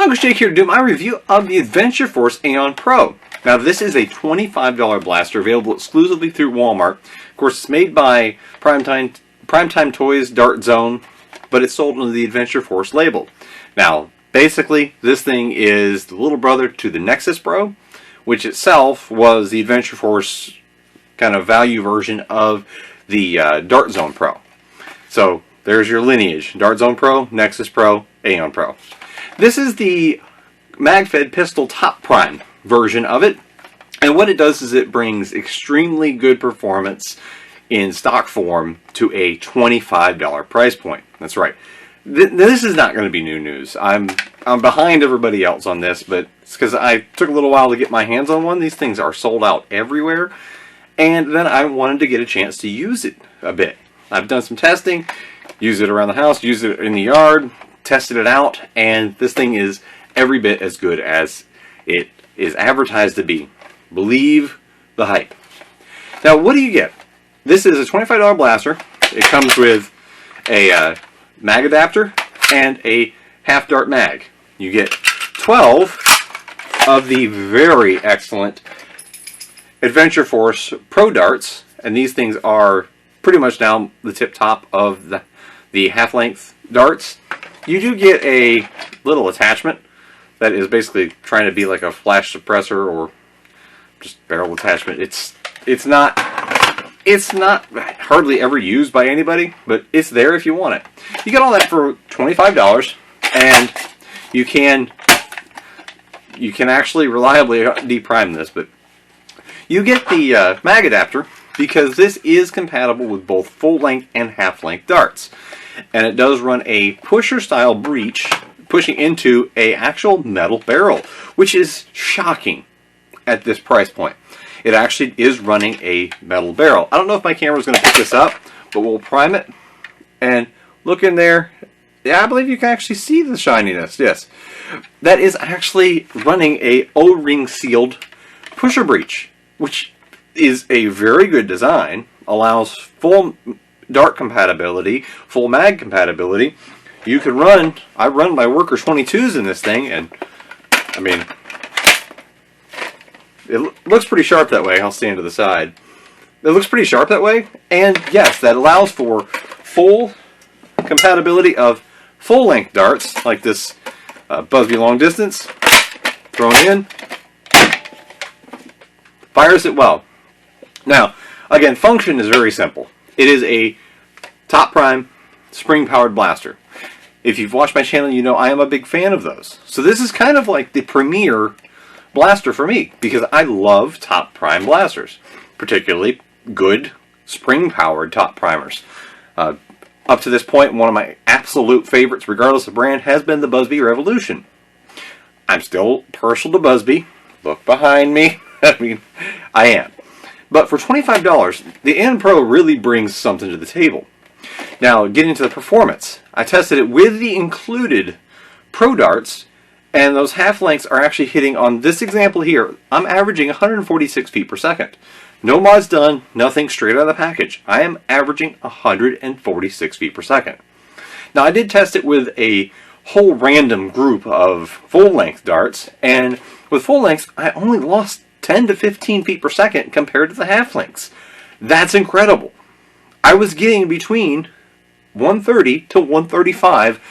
Uncle Jake here to do my review of the Adventure Force Aeon Pro. Now this is a $25 blaster available exclusively through Walmart. Of course it's made by Primetime Toys Dart Zone, but it's sold under the Adventure Force label. Now basically this thing is the little brother to the Nexus Pro, which itself was the Adventure Force kind of value version of the Dart Zone Pro. So there's your lineage: Dart Zone Pro, Nexus Pro, Aeon Pro. This is the mag-fed pistol top prime version of it, and what it does is it brings extremely good performance in stock form to a $25 price point. That's right. This is not going to be new news. I'm behind everybody else on this, but it's because I took a little while to get my hands on one. These things are sold out everywhere, and then I wanted to get a chance to use it a bit. I've done some testing, used it around the house, used it in the yard, tested it out, and this thing is every bit as good as it is advertised to be. Believe the hype. Now, what do you get? This is a $25 blaster. It comes with a mag adapter and a half dart mag. You get 12 of the very excellent Adventure Force Pro darts, and these things are pretty much down the tip top of the half-length darts. You do get a little attachment that is basically trying to be like a flash suppressor or just barrel attachment. It's not hardly ever used by anybody, but it's there if you want it. You get all that for $25, and you can actually reliably deprime this, but you get the mag adapter because this is compatible with both full-length and half-length darts. And it does run a pusher-style breech pushing into an actual metal barrel, which is shocking at this price point. It actually is running a metal barrel. I don't know if my camera is going to pick this up, but we'll prime it and look in there. Yeah, I believe you can actually see the shininess. Yes, that is actually running a O-ring sealed pusher breech, which is a very good design. Allows full dart compatibility, full mag compatibility. You can run, I run my Worker 22s in this thing, and I mean, it looks pretty sharp that way. I'll stand to the side. It looks pretty sharp that way, and yes, that allows for full compatibility of full-length darts, like this Busby long distance, thrown in, fires it well. Now, again, function is very simple. It is a top prime spring-powered blaster. If you've watched my channel, you know I am a big fan of those. So this is kind of like the premier blaster for me, because I love top prime blasters, particularly good spring-powered top primers. Up to this point, one of my absolute favorites, regardless of brand, has been the Busby Revolution. I'm still partial to Busby. Look behind me. I mean, I am. But for $25, the Aeon Pro really brings something to the table. Now, getting to the performance, I tested it with the included Pro darts, and those half-lengths are actually hitting, on this example here, I'm averaging 146 feet per second. No mods done, nothing, straight out of the package. I am averaging 146 feet per second. Now, I did test it with a whole random group of full-length darts, and with full-lengths, I only lost 10 to 15 feet per second compared to the half-lengths. That's incredible. I was getting between 130 to 135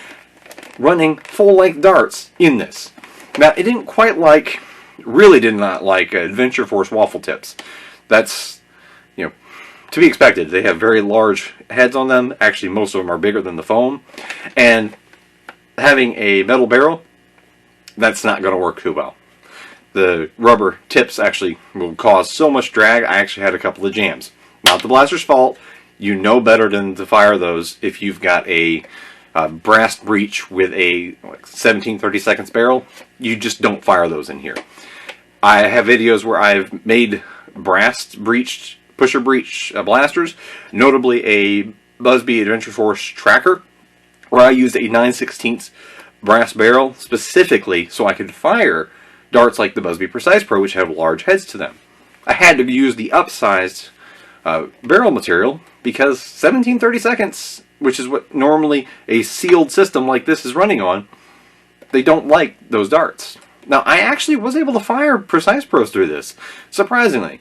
running full-length darts in this. Now, it didn't quite like, really did not like Adventure Force waffle tips. That's, you know, to be expected. They have very large heads on them. Actually, most of them are bigger than the foam. And having a metal barrel, that's not going to work too well. The rubber tips actually will cause so much drag. I actually had a couple of jams. Not the blaster's fault. You know better than to fire those if you've got a brass breech with a 17/32 barrel. You just don't fire those in here. I have videos where I've made brass breech, pusher breech blasters, notably a Busby Adventure Force Tracker, where I used a 9/16 brass barrel specifically so I could fire darts like the Busby Precise Pro, which have large heads to them. I had to use the upsized barrel material because 17/32, which is what normally a sealed system like this is running on, they don't like those darts. Now, I actually was able to fire Precise Pros through this, surprisingly.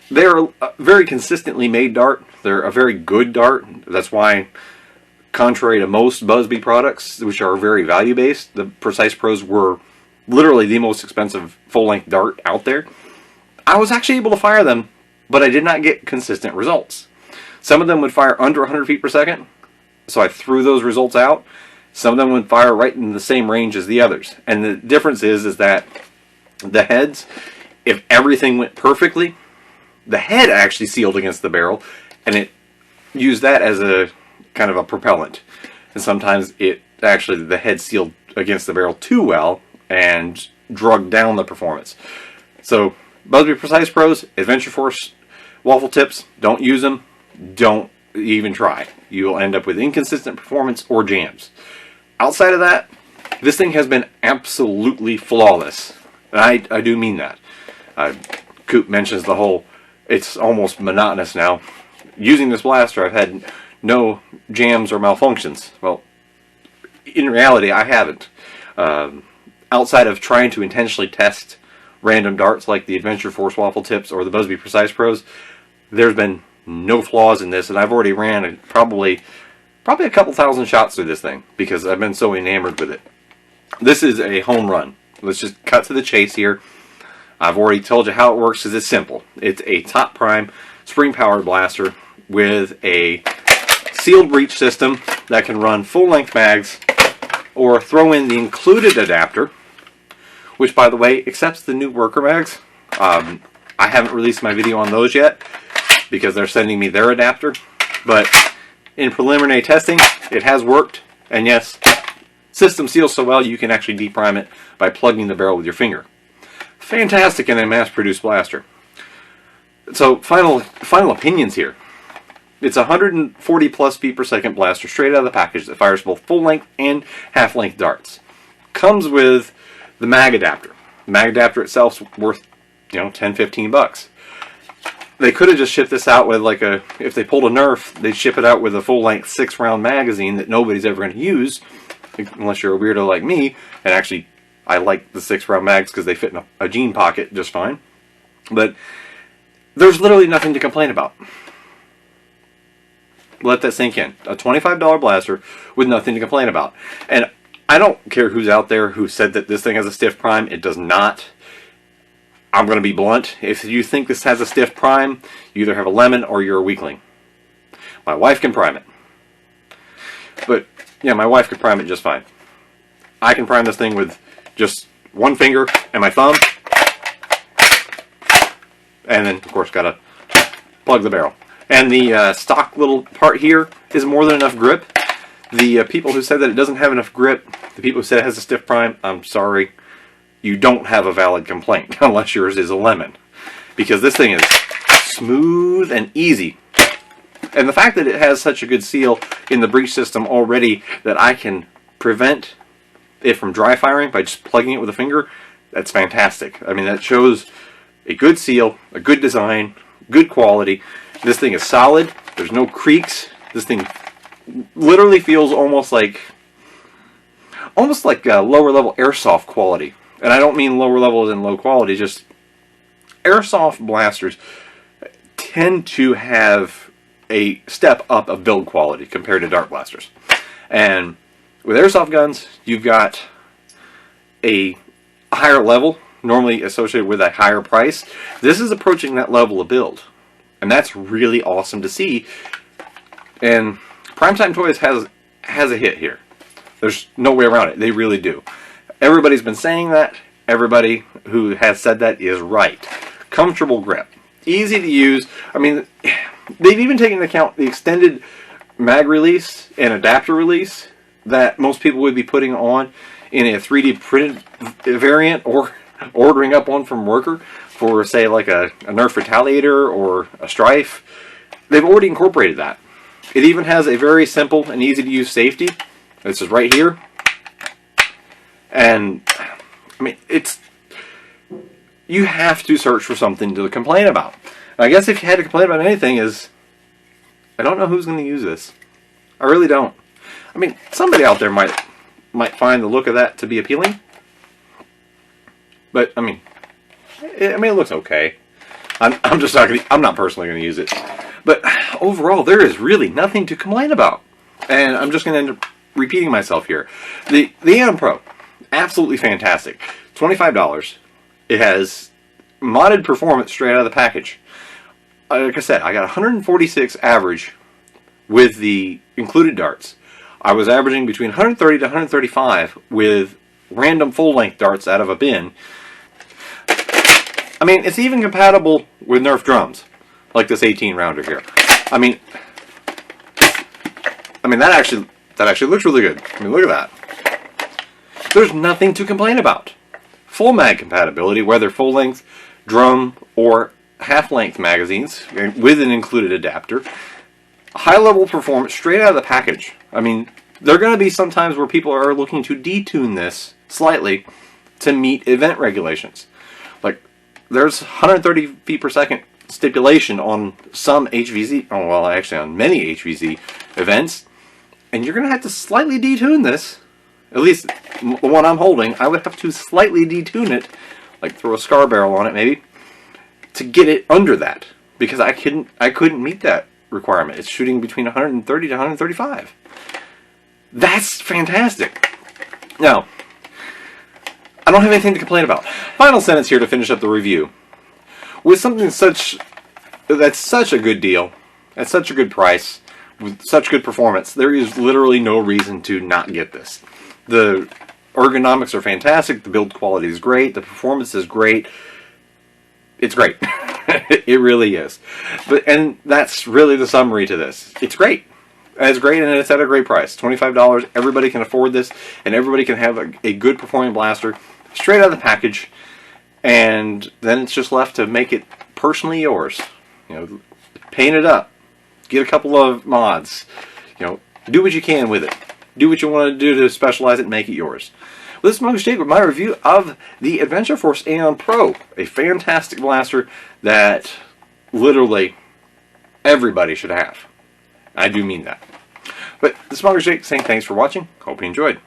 They're a very consistently made dart. They're a very good dart. That's why, contrary to most Busby products, which are very value-based, the Precise Pros were literally the most expensive full-length dart out there. I was actually able to fire them, but I did not get consistent results. Some of them would fire under 100 feet per second, so I threw those results out. Some of them would fire right in the same range as the others. And the difference is that the heads, if everything went perfectly, the head actually sealed against the barrel, and it used that as a kind of a propellant. And sometimes the head sealed against the barrel too well and drugged down the performance. So, Busby Precise Pros, Adventure Force waffle tips, don't use them. Don't even try. You'll end up with inconsistent performance or jams. Outside of that, this thing has been absolutely flawless. And I do mean that. Coop mentions the whole, it's almost monotonous now. Using this blaster, I've had no jams or malfunctions. Well, in reality, I haven't. Outside of trying to intentionally test random darts like the Adventure Force waffle tips or the Busby Precise Pros, there's been no flaws in this, and I've already ran probably a couple thousand shots through this thing because I've been so enamored with it. This is a home run. Let's just cut to the chase here. I've already told you how it works because it's simple. It's a top prime spring powered blaster with a sealed breech system that can run full length mags or throw in the included adapter, which by the way accepts the new worker mags. I haven't released my video on those yet because they're sending me their adapter, but in preliminary testing it has worked, and yes, system seals so well you can actually deprime it by plugging the barrel with your finger. Fantastic in a mass-produced blaster. So final opinions here. It's a 140 plus feet per second blaster straight out of the package that fires both full length and half length darts. Comes with the mag adapter. The mag adapter itself's worth, $10-15. They could have just shipped this out with if they pulled a Nerf, they'd ship it out with a full-length 6-round magazine that nobody's ever going to use, unless you're a weirdo like me. And actually, I like the 6-round mags because they fit in a jean pocket just fine. But there's literally nothing to complain about. Let that sink in. A $25 blaster with nothing to complain about. And I don't care who's out there who said that this thing has a stiff prime. It does not. I'm going to be blunt. If you think this has a stiff prime, you either have a lemon or you're a weakling. My wife can prime it. But, yeah, my wife could prime it just fine. I can prime this thing with just one finger and my thumb. And then, of course, got to plug the barrel. And the stock little part here is more than enough grip. The people who said that it doesn't have enough grip, the people who said it has a stiff prime, I'm sorry. You don't have a valid complaint unless yours is a lemon, because this thing is smooth and easy. And the fact that it has such a good seal in the breech system already that I can prevent it from dry firing by just plugging it with a finger, that's fantastic. I mean, that shows a good seal, a good design, good quality. This thing is solid. There's no creaks. This thing literally feels almost like lower level airsoft quality. And I don't mean lower level as in low quality, just airsoft blasters tend to have a step up of build quality compared to dart blasters. And with airsoft guns, you've got a higher level, normally associated with a higher price. This is approaching that level of build. And that's really awesome to see. And Primetime Toys has a hit here. There's no way around it. They really do. Everybody's been saying that. Everybody who has said that is right. Comfortable grip. Easy to use. I mean, they've even taken into account the extended mag release and adapter release that most people would be putting on in a 3D printed variant or ordering up one from Worker for, say, like a Nerf Retaliator or a Strife. They've already incorporated that. It even has a very simple and easy to use safety. This is right here. And, I mean, you have to search for something to complain about. I guess if you had to complain about anything is, I don't know who's going to use this. I really don't. I mean, somebody out there might might find the look of that to be appealing. But I mean, it looks okay. I'm just not I'm not personally going to use it. But overall, there is really nothing to complain about. And I'm just going to end up repeating myself here. The Aeon Pro, absolutely fantastic. $25. It has modded performance straight out of the package. Like I said, I got 146 average with the included darts. I was averaging between 130 to 135 with random full-length darts out of a bin. I mean, it's even compatible with Nerf drums, like this 18-rounder here. I mean, that actually looks really good. I mean, look at that. There's nothing to complain about. Full mag compatibility, whether full-length, drum, or half-length magazines, with an included adapter. High-level performance straight out of the package. I mean, there are going to be some times where people are looking to detune this slightly to meet event regulations. Like, there's 130 feet per second stipulation on some HVZ, oh well, actually on many HVZ events, and you're going to have to slightly detune this. At least the one I'm holding, I would have to slightly detune it, like throw a scar barrel on it maybe, to get it under that, because I couldn't meet that requirement. It's shooting between 130 to 135. That's fantastic. Now, I don't have anything to complain about. Final sentence here to finish up the review. With something that's such a good deal, at such a good price, with such good performance, there is literally no reason to not get this. The ergonomics are fantastic, the build quality is great, the performance is great. It's great. It really is. And that's really the summary to this. It's great. It's great, and it's at a great price. $25. Everybody can afford this, and everybody can have a good performing blaster straight out of the package. And then it's just left to make it personally yours. You know, paint it up, get a couple of mods. You know, do what you can with it. Do what you want to do to specialize it and make it yours. Well, this is Monkey Jake with my review of the Adventure Force Aeon Pro, a fantastic blaster that literally everybody should have. I do mean that. But this is Monkey Jake saying thanks for watching. Hope you enjoyed.